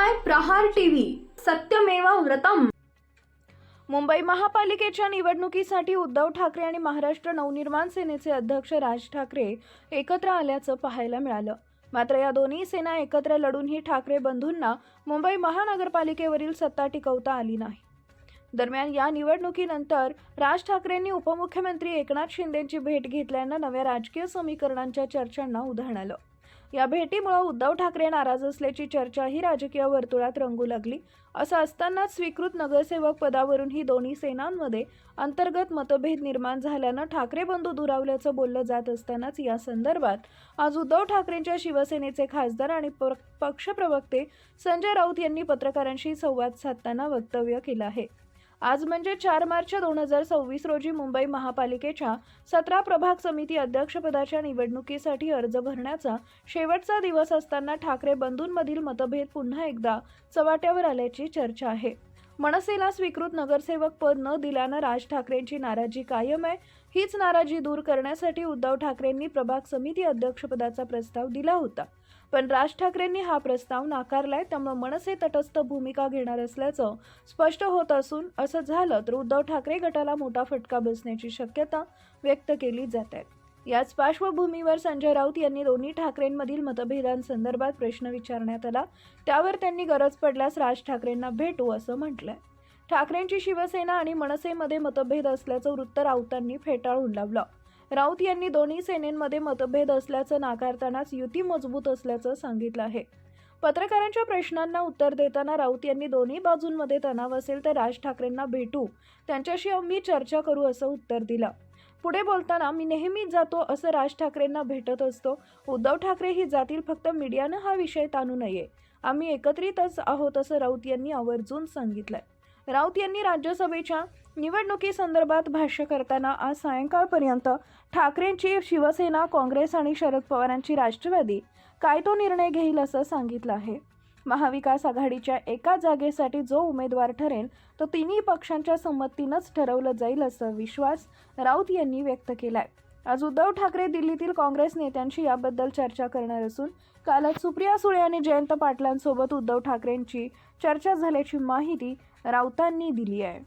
पाहताय प्रहार टीव्ही, सत्यमेव व्रतम। मुंबई महापालिकेच्या निवडणुकीसाठी उद्धव ठाकरे आणि महाराष्ट्र नवनिर्माण सेनेचे अध्यक्ष राज ठाकरे एकत्र आल्याचं पाहायला मिळालं। मात्र या दोन्ही सेना एकत्र लढूनही ठाकरे बंधूंना मुंबई महानगरपालिकेवरील सत्ता टिकवता आली नाही। दरम्यान या निवडणुकीनंतर राज ठाकरेंनी उपमुख्यमंत्री एकनाथ शिंदेंची भेट घेतल्यानं नव्या राजकीय समीकरणांच्या चर्चांना उधाण आलं। या भेटीमुळे उद्धव ठाकरे नाराज असल्याची चर्चाही राजकीय वर्तुळात रंगू लागली। असं असतानाच स्वीकृत नगरसेवक पदावरून ही दोन्ही सेनांमध्ये अंतर्गत मतभेद निर्माण झाल्यानं ठाकरे बंधू दुरावल्याचं बोललं जात असतानाच या संदर्भात आज उद्धव ठाकरेंच्या शिवसेनेचे खासदार आणि पक्षप्रवक्ते संजय राऊत यांनी पत्रकारांशी संवाद साधताना वक्तव्य केलं आहे। आज म्हणजे 4 मार्च 2026 रोजी मुंबई महापालिकेच्या 17 प्रभाग समिती अध्यक्षपदाच्या निवडणुकीसाठी अर्ज भरण्याचा शेवटचा दिवस असताना ठाकरे बंधूंमधील मतभेद पुन्हा एकदा चव्हाट्यावर आल्याची चर्चा आहे। मनसेला स्वीकृत नगरसेवक पद न दिल्यानं राज ठाकरेंची नाराजी कायम आहे। हीच नाराजी दूर करण्यासाठी उद्धव ठाकरेंनी प्रभाग समिती अध्यक्षपदाचा प्रस्ताव दिला होता, पण राज ठाकरेंनी हा प्रस्ताव नाकारलाय। त्यामुळे मनसे तटस्थ भूमिका घेणार असल्याचं स्पष्ट होत असून असं झालं तर उद्धव ठाकरे गटाला मोठा फटका बसण्याची शक्यता व्यक्त केली जात आहे। याच पार्श्वभूमीवर संजय राऊत यांनी दोन्ही ठाकरेंमधील मतभेदांसंदर्भात प्रश्न विचारण्यात आला। त्यावर त्यांनी गरज पडल्यास राज ठाकरेंना भेटू असं म्हटलंय। ठाकरेंची शिवसेना आणि मनसेमध्ये मतभेद असल्याचं वृत्त राऊतांनी फेटाळून लावलं। राऊत यांनी दोन्ही सेनेमध्ये मतभेद असल्याचं नाकारतानाच युती मजबूत असल्याचं सांगितलं आहे। पत्रकारांच्या प्रश्नांना उत्तर देताना राऊत यांनी दोन्ही बाजूंमध्ये तणाव असेल तर राज ठाकरेंना भेटू, त्यांच्याशी आम्ही चर्चा करू असं उत्तर दिलं। पुढे बोलताना मी नेहमीच जातो असं राज ठाकरेंना भेटत असतो। उद्धव ठाकरे ही जातील, फक्त मीडियानं हा विषय ताणू नये। आम्ही एकत्रितच आहोत असं राऊत यांनी आवर्जून सांगितलंय। राऊत यांनी राज्यसभेच्या निवडणुकीसंदर्भात भाष्य करताना आज सायंकाळपर्यंत ठाकरेंची शिवसेना, काँग्रेस आणि शरद पवारांची राष्ट्रवादी काय तो निर्णय घेईल असं सांगितलं आहे। महाविकास आघाडीच्या एका जागेसाठी जो उमेदवार ठरेल तो तिन्ही पक्षांच्या संमतीनंच ठरवलं जाईल असा विश्वास राऊत यांनी व्यक्त केलाय। आज उद्धव ठाकरे दिल्लीतील काँग्रेस नेत्यांशी याबद्दल चर्चा करणार असून कालच सुप्रिया सुळे आणि जयंत पाटलांसोबत उद्धव ठाकरेंची चर्चा झाल्याची माहिती राऊतांनी दिली आहे।